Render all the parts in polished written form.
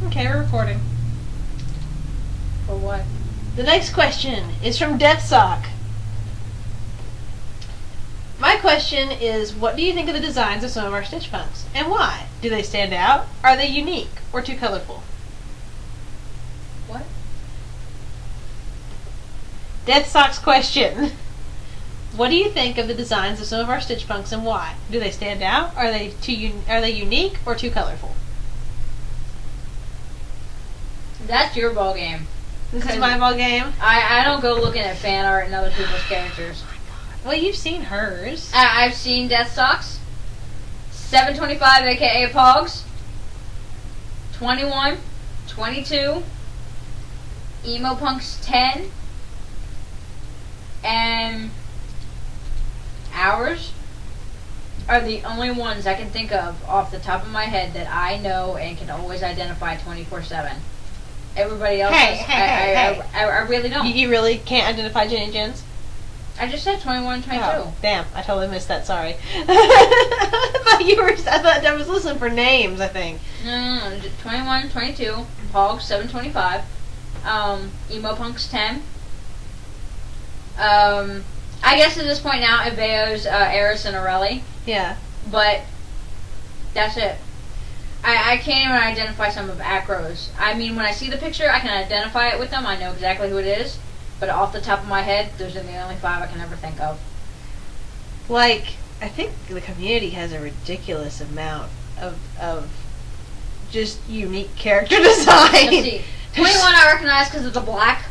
Okay, we're recording. For what? The next question is from DeathSock. My question is, what do you think of the designs of some of our stitchpunks, and why? Do they stand out? Are they unique or too colorful? What? DeathSock's question. What do you think of the designs of some of our stitchpunks, and why? Do they stand out? Are they unique or too colorful? That's your ball game. This is my ball game. I don't go looking at fan art and other people's characters. Well, you've seen hers. I've seen DeathSock's, 725 aka Pogs, 21, 22, Emo Punks 10, and ours are the only ones I can think of off the top of my head that I know and can always identify 24/7. Everybody else, I really don't. You really can't identify Jenny Jens? I just said 21 and 22. Oh, damn, I totally missed that, sorry. I thought I was listening for names, I think. No, 21, 22, Pogs 725, Emo Punks 10. I guess at this point now, Eveo's Eris and Aurelie. Yeah. But that's it. I can't even identify some of Acro's. I mean, when I see the picture, I can identify it with them. I know exactly who it is. But off the top of my head, those are the only 5 I can ever think of. Like, I think the community has a ridiculous amount of just unique character design. Let's see. 21 I recognize because of the black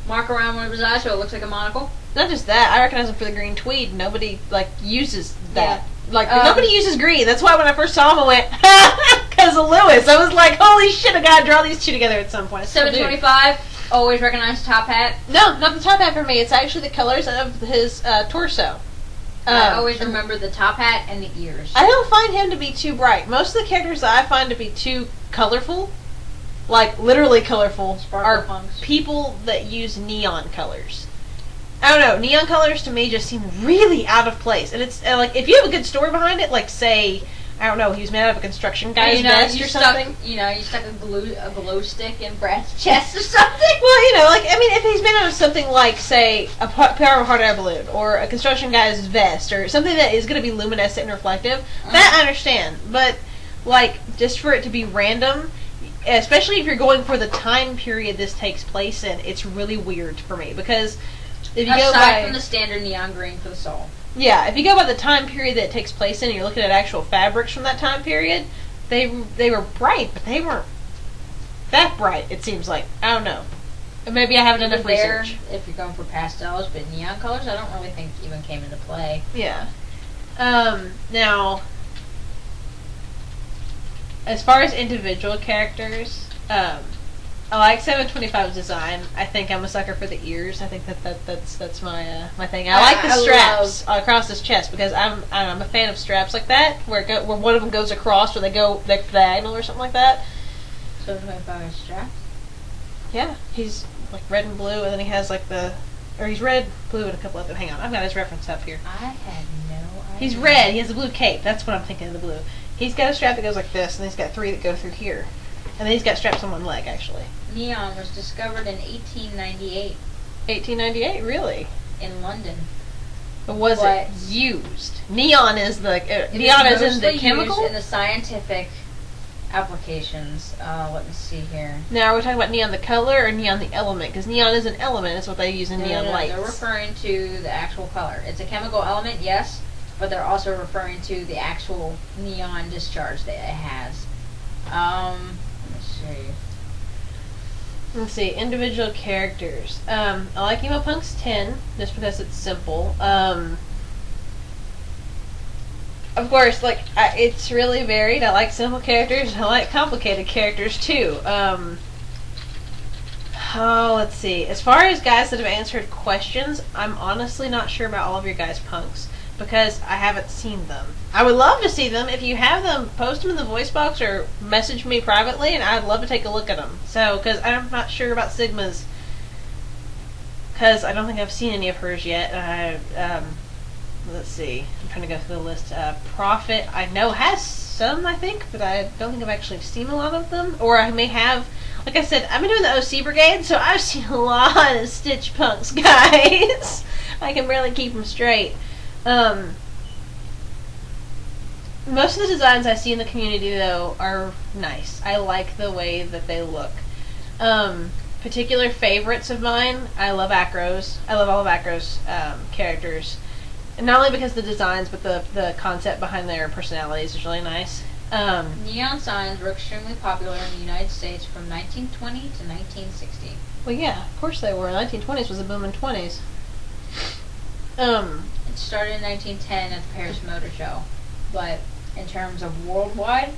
mark around one of his eyes, so it looks like a monocle. Not just that, I recognize him for the green tweed. Nobody, uses that. Yeah. Nobody uses green. That's why when I first saw him, I went, because of Lewis. I was like, holy shit, I gotta draw these two together at some point. 725, always recognize top hat. No, not the top hat for me. It's actually the colors of his torso. I always remember the top hat and the ears. I don't find him to be too bright. Most of the characters that I find to be too colorful, like literally colorful, are people that use neon colors. I don't know, neon colors to me just seem really out of place. And it's like, if you have a good story behind it, like say, I don't know, he was made out of a construction guy's vest or something. You stuck a glow stick in Brad's chest or something. Well, if he's made out of something like, say, a Power of Hot Air Balloon, or a construction guy's vest, or something that is going to be luminescent and reflective, that I understand. But, just for it to be random, especially if you're going for the time period this takes place in, it's really weird for me, because if you go aside from the standard neon green for the soul. Yeah, if you go by the time period that it takes place in, and you're looking at actual fabrics from that time period, they were bright, but they weren't that bright, it seems like. I don't know. Maybe I haven't done enough research. If you're going for pastels, but neon colors, I don't really think even came into play. Yeah. Now, as far as individual characters, I like 725's design. I think I'm a sucker for the ears. I think that's my thing. I like the straps across his chest because I'm a fan of straps like that where one of them goes across or they go diagonal or something like that. 725 straps. Yeah, he's like red and blue, and then he has he's red, blue, and a couple other. Hang on, I've got his reference up here. I had no idea. He's red. He has a blue cape. That's what I'm thinking of the blue. He's got a strap that goes like this, and he's got 3 that go through here. And then he's got straps on one leg, actually. Neon was discovered in 1898. 1898, really? In London. But was it used? Neon is neon is in the chemical? Used in the scientific applications. Let me see here. Now, are we talking about neon the color or neon the element? Because neon is an element. It's what they use in neon lights. They're referring to the actual color. It's a chemical element, yes, but they're also referring to the actual neon discharge that it has. Let's see, individual characters. I like Emo Punks 10, just because it's simple. Of course, it's really varied. I like simple characters, and I like complicated characters, too. Let's see. As far as guys that have answered questions, I'm honestly not sure about all of your guys' punks, because I haven't seen them. I would love to see them. If you have them, post them in the Voicebox or message me privately, and I'd love to take a look at them. So, because I'm not sure about Sigma's, because I don't think I've seen any of hers yet. Let's see. I'm trying to go through the list. Prophet, I know, has some, I think, but I don't think I've actually seen a lot of them. Or I may have, like I said, I've been doing the OC Brigade, so I've seen a lot of stitchpunks, guys. I can barely keep them straight. Most of the designs I see in the community, though, are nice. I like the way that they look. Particular favorites of mine, I love Acros. I love all of Acros' characters. And not only because of the designs, but the concept behind their personalities is really nice. Neon signs were extremely popular in the United States from 1920 to 1960. Well, yeah, of course they were. 1920s was the booming 20s. It started in 1910 at the Paris Motor Show, but in terms of worldwide,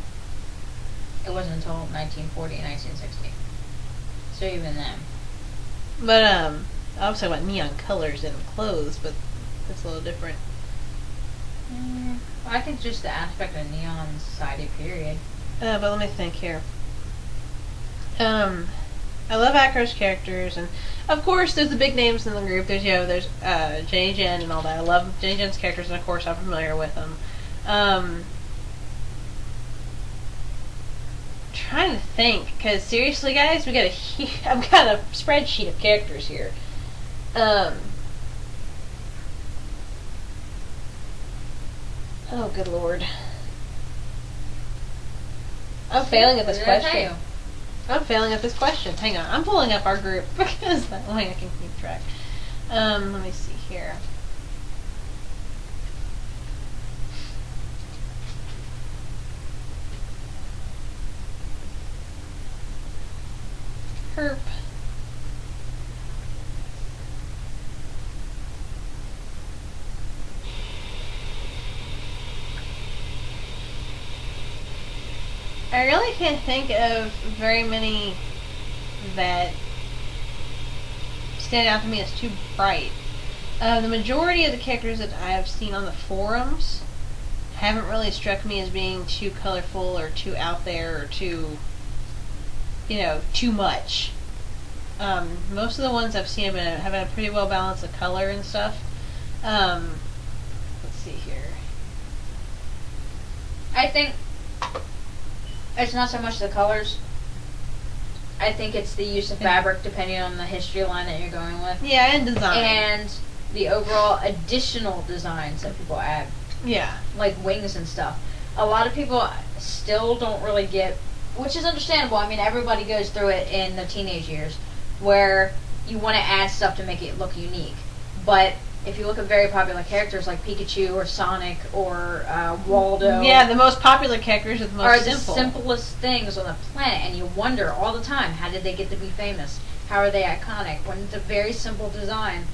it wasn't until 1940 and 1960. So even then. But, I was talking about neon colors in clothes, but that's a little different. I think just the aspect of neon in society, period. But let me think here. I love Acro's characters, and of course there's the big names in the group. There's Jenny Jen and all that. I love Jenny Jen's characters, and of course I'm familiar with them. Trying to think, because seriously, guys, I've got a spreadsheet of characters here. Oh, good lord. I'm failing at this question. I'm failing at this question. Hang on. I'm pulling up our group because that way I can keep track. Let me see here. Herp. I really can't think of very many that stand out to me as too bright. The majority of the characters that I have seen on the forums haven't really struck me as being too colorful or too out there or too, too much. Most of the ones I've seen have a pretty well balance of color and stuff. Let's see here. I think it's not so much the colors. I think it's the use of fabric, depending on the history line that you're going with. Yeah, and design. And the overall additional designs that people add. Yeah. Like wings and stuff. A lot of people still don't really get, which is understandable. I mean, everybody goes through it in their teenage years, where you want to add stuff to make it look unique. But if you look at very popular characters like Pikachu or Sonic or Waldo, yeah, the most popular characters are the most simple. The simplest things on the planet, and you wonder all the time, how did they get to be famous? How are they iconic? When it's a very simple design.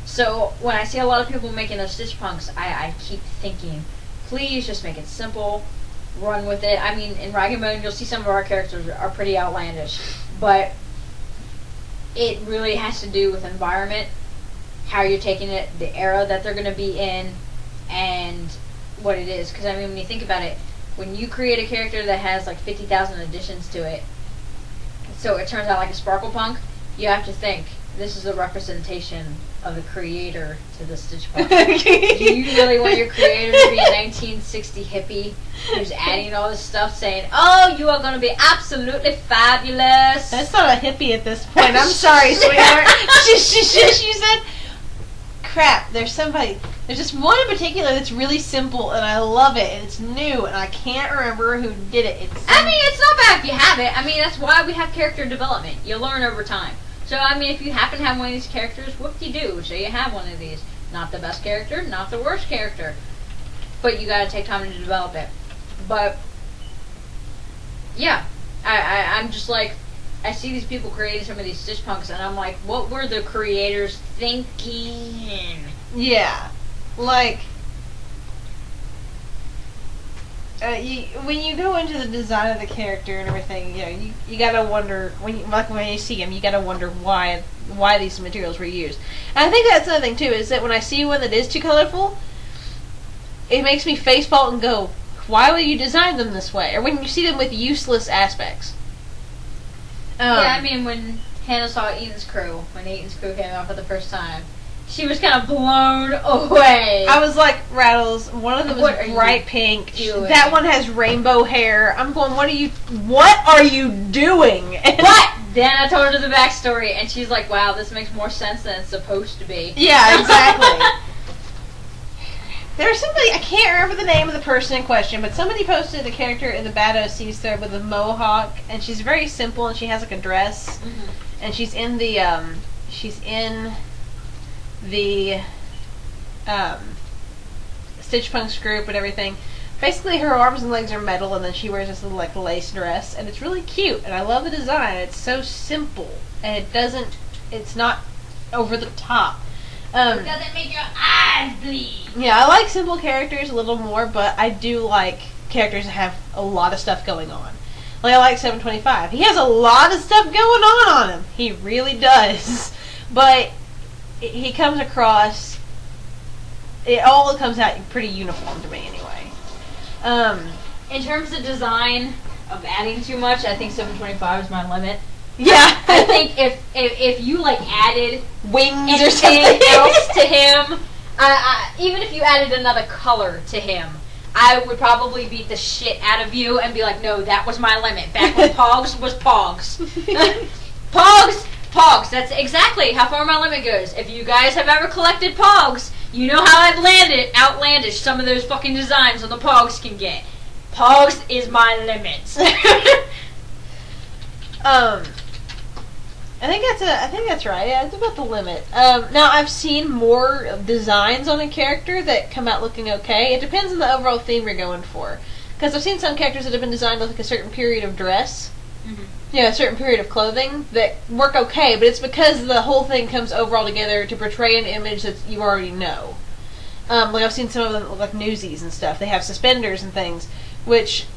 So when I see a lot of people making those stitchpunks, I keep thinking, please just make it simple, run with it. I mean, in RagNBone, you'll see some of our characters are pretty outlandish, but it really has to do with environment, how you're taking it, the era that they're going to be in, and what it is. Because, I mean, when you think about it, when you create a character that has like 50,000 additions to it, so it turns out like a sparkle punk, you have to think, this is a representation of the creator to the stitchpunk. Do you really want your creator to be a 1960 hippie who's adding all this stuff saying, oh, you are going to be absolutely fabulous? That's not a hippie at this point. I'm sorry, sweetheart. She said, crap, there's just one in particular that's really simple, and I love it, and it's new, and I can't remember who did it. It's not bad if you have it. I mean, that's why we have character development. You learn over time. So, I mean, if you happen to have one of these characters, whoop-de-doo, so you have one of these. Not the best character, not the worst character. But you gotta take time to develop it. But, yeah. I'm just like, I see these people creating some of these stitchpunks, and I'm like, what were the creators thinking? Yeah. Like, when you go into the design of the character and everything, you gotta wonder, when you see them, you gotta wonder why these materials were used. And I think that's another thing, too, is that when I see one that is too colorful, it makes me facepalm and go, why would you design them this way? Or when you see them with useless aspects. Yeah, I mean, when Hannah saw Eaton's Crew, when Eaton's Crew came out for the first time, She was kind of blown away. I was like, Rattles, one of them is bright pink. That one has rainbow hair. I'm going, what are you doing? But then I told her the backstory, and she's like, wow, this makes more sense than it's supposed to be. Yeah, exactly. There was somebody, I can't remember the name of the person in question, but somebody posted a character in the Bad OCs thread with a mohawk, and she's very simple, and she has like a dress, and she's in the stitchpunks group and everything. Basically, her arms and legs are metal, and then she wears this little like lace dress, and it's really cute, and I love the design. It's so simple, and it's not over the top. It doesn't make your eyes bleed. Yeah, I like simple characters a little more, but I do like characters that have a lot of stuff going on. Like, I like 725. He has a lot of stuff going on him. He really does. But he comes across, it all comes out pretty uniform to me anyway. In terms of design, of adding too much, I think 725 is my limit. Yeah. I think if you like added wings or something else to him, even if you added another color to him, I would probably beat the shit out of you and be like, no, that was my limit. Back when Pogs was Pogs. Pogs. That's exactly how far my limit goes. If you guys have ever collected Pogs, you know how outlandish some of those fucking designs on the Pogs can get. Pogs is my limit. I think that's right. Yeah, it's about the limit. Now I've seen more designs on a character that come out looking okay. It depends on the overall theme you're going for. Because I've seen some characters that have been designed with like a certain period of dress, a certain period of clothing that work okay. But it's because the whole thing comes overall together to portray an image that you already know. Like I've seen some of them that look like newsies and stuff. They have suspenders and things, which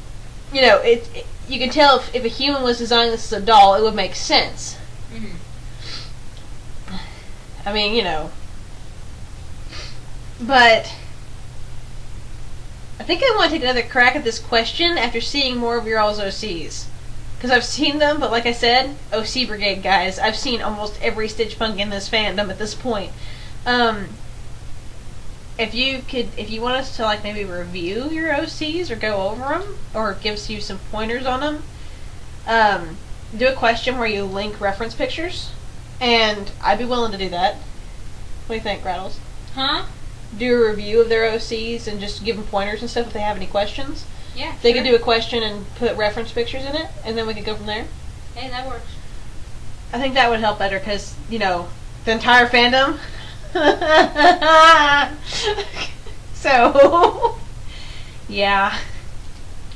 you can tell if a human was designing this as a doll, it would make sense. I mean, but I think I want to take another crack at this question after seeing more of your all's OCs. Because I've seen them, but like I said, OC Brigade guys, I've seen almost every Stitchpunk in this fandom at this point. If you want us to like maybe review your OCs or go over them or give you some pointers on them, do a question where you link reference pictures, and I'd be willing to do that. What do you think, Rattles? Huh? Do a review of their OCs and just give them pointers and stuff if they have any questions. Yeah, They could do a question and put reference pictures in it, and then we could go from there. Hey, that works. I think that would help better because, the entire fandom. So, yeah.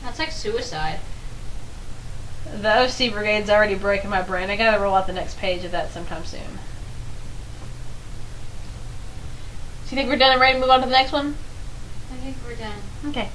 That's like suicide. The OC Brigade's already breaking my brain. I gotta roll out the next page of that sometime soon. So you think we're done and ready to move on to the next one? I think we're done. Okay.